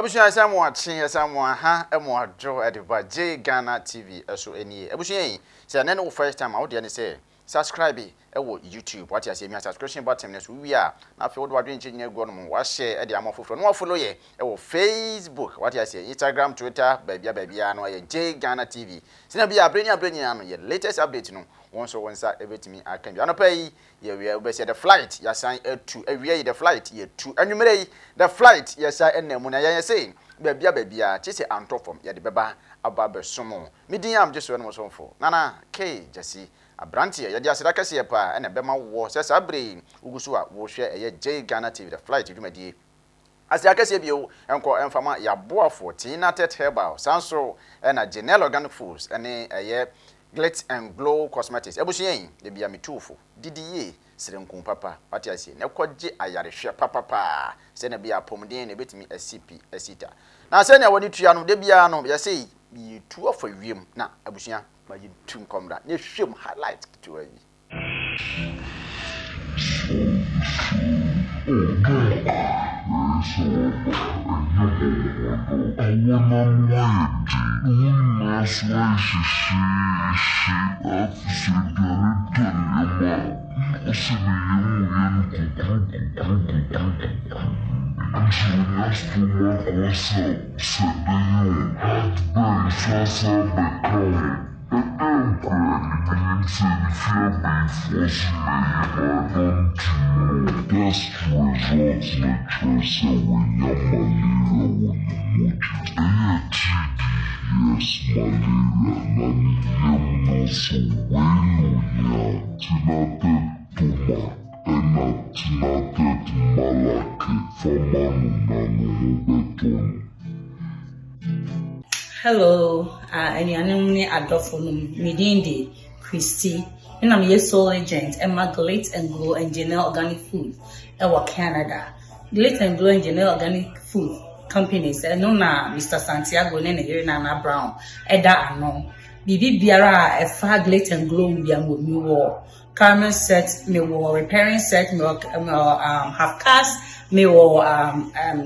Ebushia Samoa Chin Samoa ha emo adwo ediba J Ghana TV eso eni. Ebushia yi say na no first time out there say subscribe ewo YouTube what you say me subscription button na so wi a na fe wo do adwen chin egu no wa share e de amofofo no follow ye ewo Facebook what you say Instagram Twitter babia no ye J Ghana TV. Sina bia abreni no ye latest update no wonso wonsa ebetimi akan bi anopa yi ye we obese the flight ya san etu awie the flight ye tu anwumere yi the flight ye sa enemu na ye say babia chese antofom ye de beba aba somo midin am jeso no somfo nana k jasi abrantie ye de asira kase ye pa ena bema wo se sabre ugusu a wo hwe eye J Ghana TV the flight dwumadie asira kase bi o enko enfama ya boafo Kinaata herbal sanso ena General Organic Foods ene eye Glitz and Glow Cosmetics. Ebushien, de bia mitufo. Didiye, sirenkun papa. Pati ase, ne kwaje ayarehwe papa. Se na bia pomden ne betimi ACP asita. Na se na woni tua no de bia no, ya sei bi tu of wiem na abushia ma yi tum komra. Ne hwem highlight to ayi. Hello, any anonymity adoption Midindi Christy, and I'm your sole agent, Emma Glitz and Glow and General Organic Food, Ewa Canada. Glitz and Glow and General Organic Food companies, and no na Mr. Santiago and Nana Brown, Eda Ano. Bibi Biara, a far Glitz and Glow with me war. Caramel set, me war, repairing set, me half cast, me war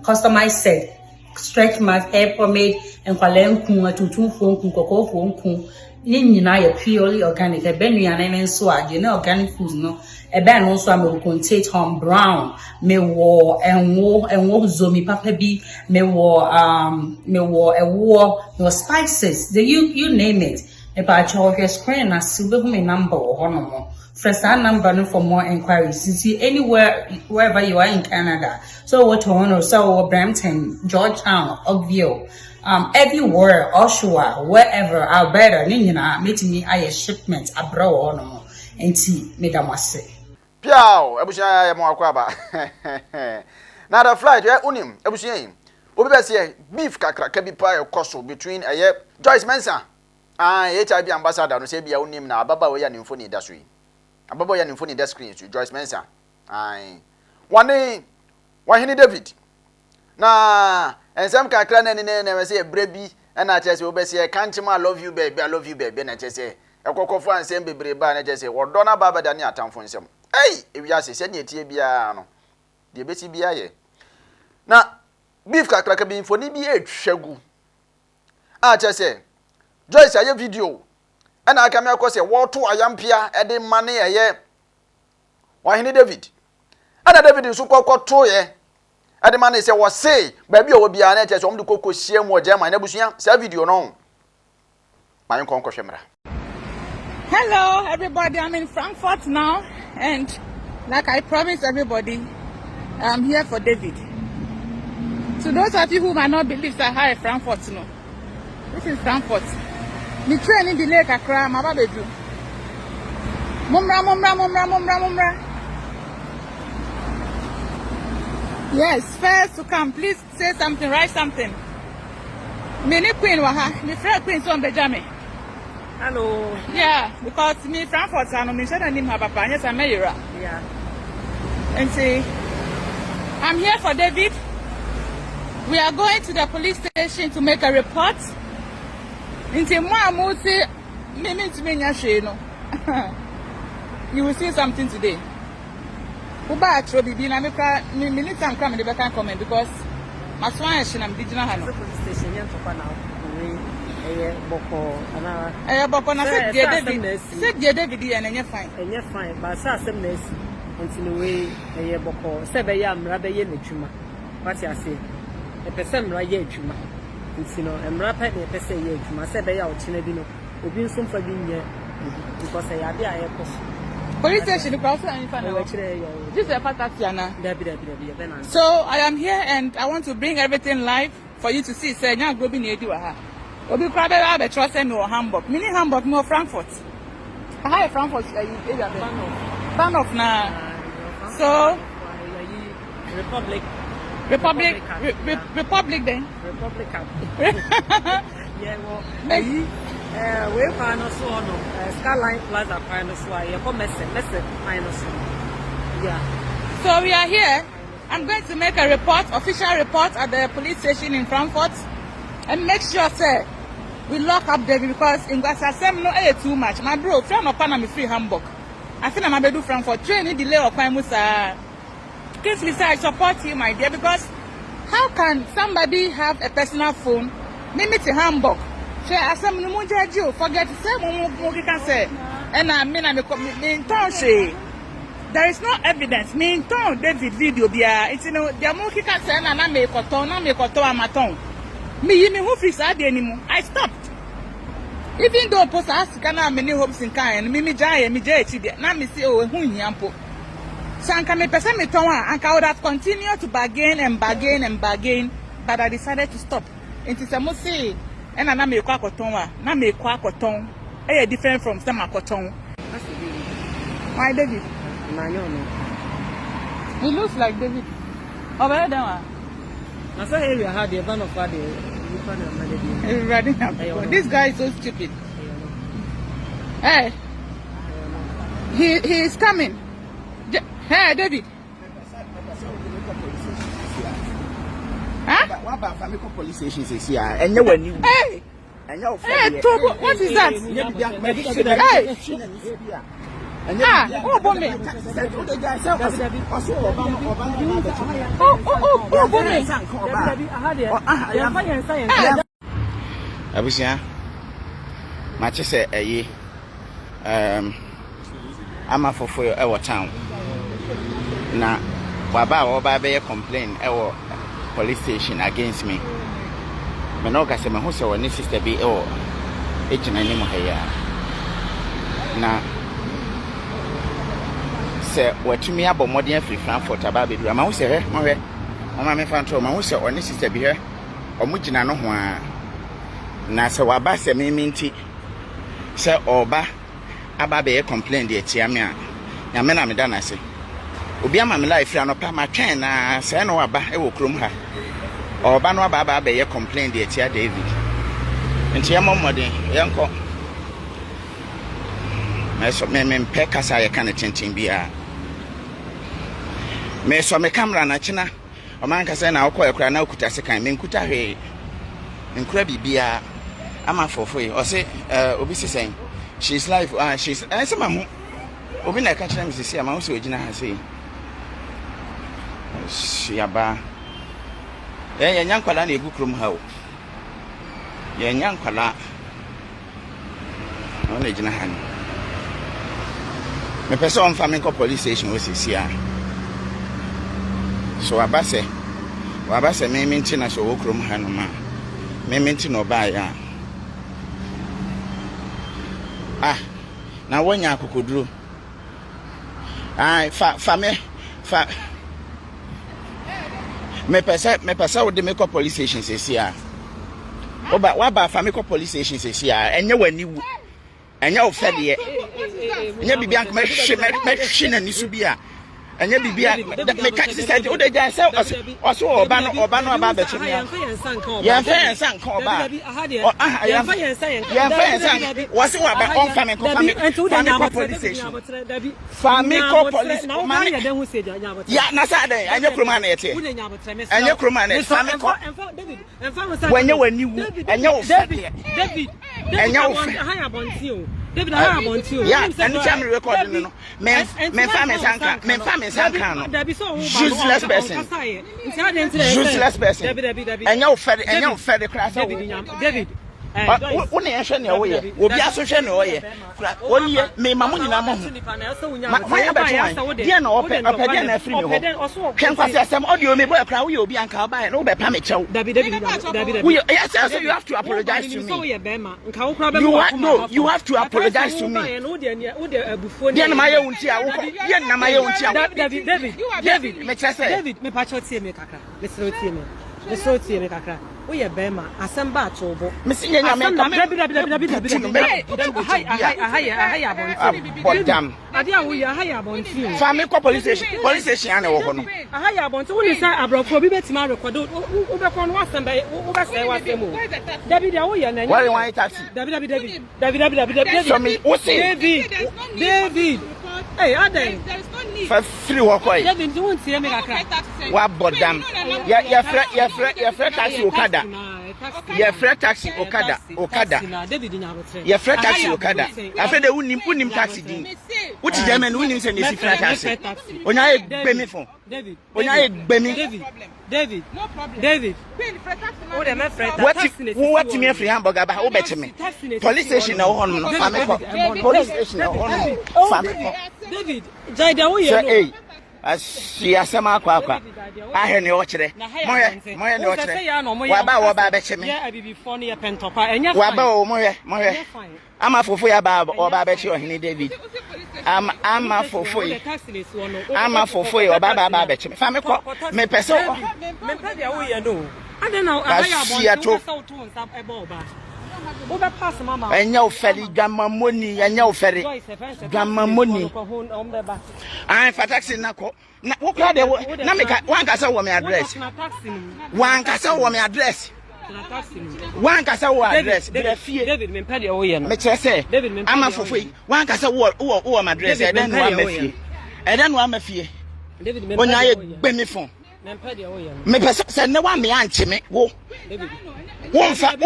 customized set. Stretch mark, hair pomade, and Kwalem Kun, Tutu Fon, Koko Fon, Nina, purely organic, a Benuan and swag, organic food, no, a ban also will contain Tom Brown, me war and war zomi papa be, me war a war, no spices, you name it. About your screen, I still me number or no more. Press that number for more inquiries. You see anywhere, wherever you are in Canada. So what Toronto, so Brampton, Georgetown, Oakville, everywhere, Oshawa, wherever, Alberta, Nina, meeting me a shipment abroad or no more. And see, Madam Wase. Piao, Ebushia Moakwaba. Now the flight, unim, Ebushia. Obese beef kakra kabi pie costo between a Joyce Mensah. HIV ambassador no say bia unim na ababa we ya nimfo ni industry. Ababa ya nimfo ni industry to Joyce Mensah. Ohene David. Na ensem kakra na ne we say brebi na che say obese kanchima love you baby na che say ekokofo ansem bebre ba na che say wodo na baba da ne atamfo nsem. Ewi ase se ne tie bia no. De beti bia ye. Na beef kakra ka bi info ni bi etwagu. Che say Joyce aye video ana aka me akose woto ayampia e de mane eye Ohene David ana David nso kokoto ye e de mane se wo say ba bi o bia na che so mde kokohie mu ojema na busua sa video no man konko hwemra. Hello everybody, I'm in Frankfurt now and like I promised everybody I'm here for David. To those of you who might not believe that hi Frankfurt no. This is Frankfurt. Me training the lake akra ma ba bedu. Mumra. Yes, first to come, please say something, write something. Me queen wa ha, me friend queen so Benjamin. Hello. Yeah, because me Frankfurt and me share name have papa, yes I'm here. Yeah. And say I'm here for David. We are going to the police station to make a report. Into more you will see something today. Uba actually be na me need some come in the back comment because Maswan is in Amdina Hano. Police station, Papa now. Boko, Boko, said David, and you're fine. And you're fine, but some nurse until the way a boko, 7 yam, rather yen chuma. What I say? A person right yet chuma. And rapid a person yet chuma, 7 yaw chinadino, will be some for being here because I have the airport. Police station, just a patatiana. So I am here and I want to bring everything live for you to see. Say, now go be near you. Obi Krabe have a trust and no Hamburg. Mini Hamburg, no Frankfurt. I have Frankfurt. Fan of now. So Republic then. Republican. Yeah, well, we find us on Skyline Plaza Pioneer. You come message Pioneer. Yeah. So we are here. I'm going to make a report, official report at the police station in Frankfurt, and make sure, sir, we lock up David because in Guasasem no too much. My bro, friend of Panama free Hamburg. I think I'm do Frankfurt. Training delay or crime Musa. Please, Lisa, I support you, my dear, because how can somebody have a personal phone? Maybe to Hamburg. Share some no judge. Forget to say what can say. And I mean, there is no evidence. Me told David video bia. It's the monkey can say na me koto amaton. Me who fix that anymore. I stopped. Even though post ask kana many hopes in kind. Me jay chidi. Na me say oh hu hiampo. So anka me person me ton anka would have continued to bargain, but I decided to stop. It is a must say and na me kwa koton na me kwa koton. Different from some koton. Why David? He looks like David. Over there, I saw area had the van of this guy is so stupid. Hey, he is coming. Hey, David. Huh? What about family police stations is here? And you when you hey, Tobo, what is that? Hey. Oh, Bombe. Bombe. Abusia. Match say I'm a for our town. Na waba be complain our police station against me. Me no gase me ho se woni sister bi ejina ni mo haya. Na se watumi abomode afri Frankfurt aba bedu ama wo se he mo hwe mama me fan tro ma wo se oni sister bi he omugina no ho a na se waba se me minti se oba aba be complain de atia me a ya me na me da na se obi ama me life ra no pa ma twen na se no waba e wo krom ha oba no aba be complain de atia David nti ya momode yanko me pe kasa ye kan tintin bia me so me camera na china o man kasa na akọ ekura na okuta sekan me nkuta hwe nkura bibia ama fofo o se obi sisen she's live she's sama mu obi na ka chira me sisi ama wo se ogina ha sei yaba ye nyankwala na egu krom ha o ye nyankwala o na gina ha ni me pese on family police station we sisi a so abase me minti na so wokrom ha no ma me minti no ba ya na wonya akokoduro me pese wo de me police station sisi a wa ba family police station sisi a enye wani wu enye ofede enye bibia me hwe na nisu bia enye bibia me catch say o de ja say oso oba no aba be chimi ya fa yensan kan oba ya fa yensan wasi wa ba on family police station family police ya na sa den enye kroma na yete enye kroma na family wenye wani wu enye ofede David enye ofede David, I have on too. Yeah, anytime you record no. Men sanka no. Useless person. Useless person. And you fed the class. David. One year, Shania, will be associated. One year, me, Mamma, my other dear, no, open up again, a free. Can't pass some audio, maybe a crowd will be uncovered by an over Pamicho. Yes, you have to apologize to me. You have to apologize to me. Then my own tia, my own tia. David, make us say, David, me patch me, let's go to me, Kaka. We are Bema, Asamba Tobo. Miss Yaman, we are higher on you. Family police station, I know. A higher on to only say abroad for Bibet Maro, Ubacon was and by Ubasa was the move. David, and why want taxi? David, what's it? David. Hey, are they? For free walk away. David, you won't see me. What but damn? Your friend taxi Okada. Your friend taxi Okada. Your friend taxi Okada. I said the unim taxi. Which German winning and is taxi. When I pay me for David. When I pay me David. No problem. David. What me free hamburger about how better me? Police station now on police station now on David. Hey, as she has some aqua. I hear no chere. Moya no chere. Waba beche me. Waba moya. I'm a for ya bab or babeche Ohene David. I'm a for you. I'm a for you or baba beche. Family me peso. I don't know. I and your ferry gamma money and your ferry gamma money. I'm for taxi Nako. What Namika, one castle woman address. One castle woman address. One castle address. David, make say, I'm a for free. One castle word address. And then one me. And then one me. When I bend me phone. Me person said no one me answer me. Wo. One fat.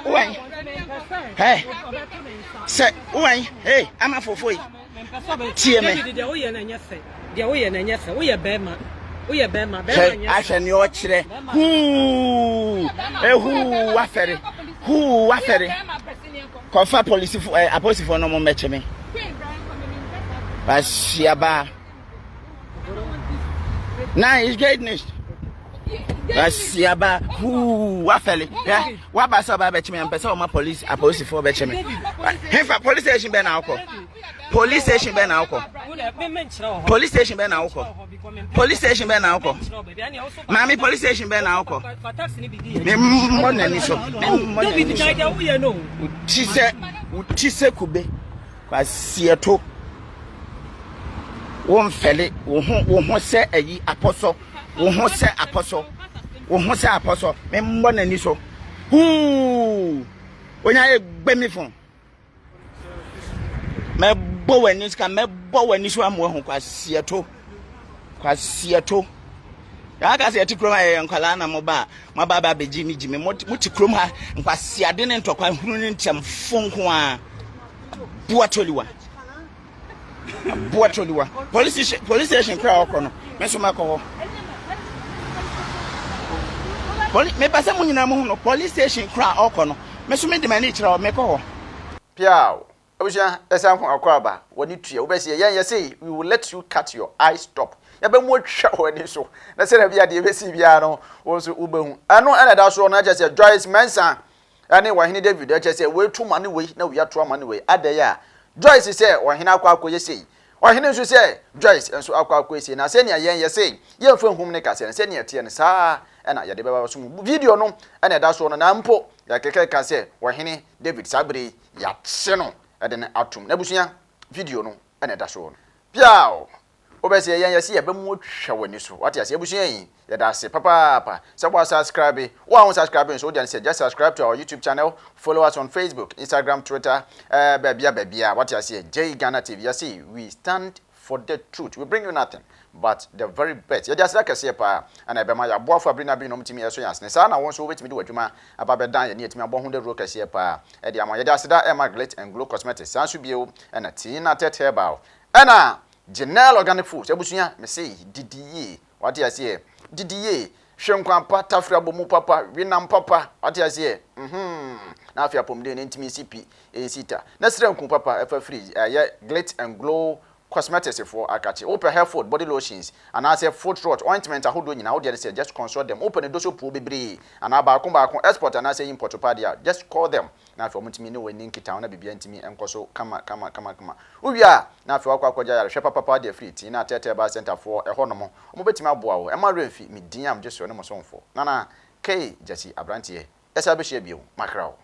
Why? Hey. Say, why? Hey, I'm a for free. Cheer me. We are Bema. I shall know today. Who waffere? Who waffere? KOFI police for a police for no more match me. But she about. Now it's greatness.Asi aba who wafeli yeah wa ba so ba be chime am pese o ma police a police for be chime hefa police station be na akọ police station be na akọ police station be na akọ police station be na akọ mami police station be na akọ me mo na ni so David Naija wo ye no tise kube kwasi eto won fele wo ho se ayi apostle wo ho se apostle me mbo na ni so onya e gbe mi fun me bo wani ska me bo wani so am ho kwasi eto ya ka se etikrom aye nkwala na mo ba beji mi jimi mo tikrom ha nkwasi ade ne ntokwa hunu ne ntem fonko a buatoliwa police station kra okono me so makoho me pasa mu nyina mu no police station kra okono me so me de mani kira o me koho piao obusia esanko akwaba woni tue wo be se yan say we will let you cut your eye stop ya be mu atwa woni so na se na bia de be si bia no wo so ubehu ano ana da so no aje se Joyce Mensah Ohene David aje se we tu mane we na we ato mane we adaya Joyce say Ohene akwa say Ohene nso say Joyce nso akwa say na se ne yan say ye mfa hum ne ka se ne tie ne saa na ya de beba so video no na da so no na mpo ya keke ka se Ohene David sabre ya tse no de ne atum na busuya video no na da so no piao obese yan se ya be mu hwa wani so what ya se busuya yin ya da se papa so wa subscribe wa subscribe so just subscribe to our YouTube channel, follow us on Facebook, Instagram, Twitter, babia what ya say J Ghana TV. You see we stand for the truth. We bring you nothing but the very best. You just like I say, pa, and I be my boy for bring a be no to me as well. Sana I want to wait me do adwuma about dan near to me abon 100 roka say pa. E dey am you just that Glitter and Glow Cosmetics. San should be and a Kinaata herbal. And General Organic Foods. Ebusuya me say didiye. What you say? Didiye. Hwenkwanpa tafra bomu papa winam papa what you say na afia pomde ntimi sipi sita na srenku papa efa free Glitter and Glow Cosmetics for akachi open hair food body lotions and I say foot rot ointment ahodo nyina wo dey say just consult them open do so pro bebre and ba export and I say import padia just call them na afia omtimi ne wani nkita na bibia ntimi enkoso kama uwia na afia akwaja ya hwe papa dey free Kinaata herbal center for ehonomo omobetimi aboa wo ema remfi medin am just no mo sonfo nana K Jesse Abrantie esa be hye bio makrao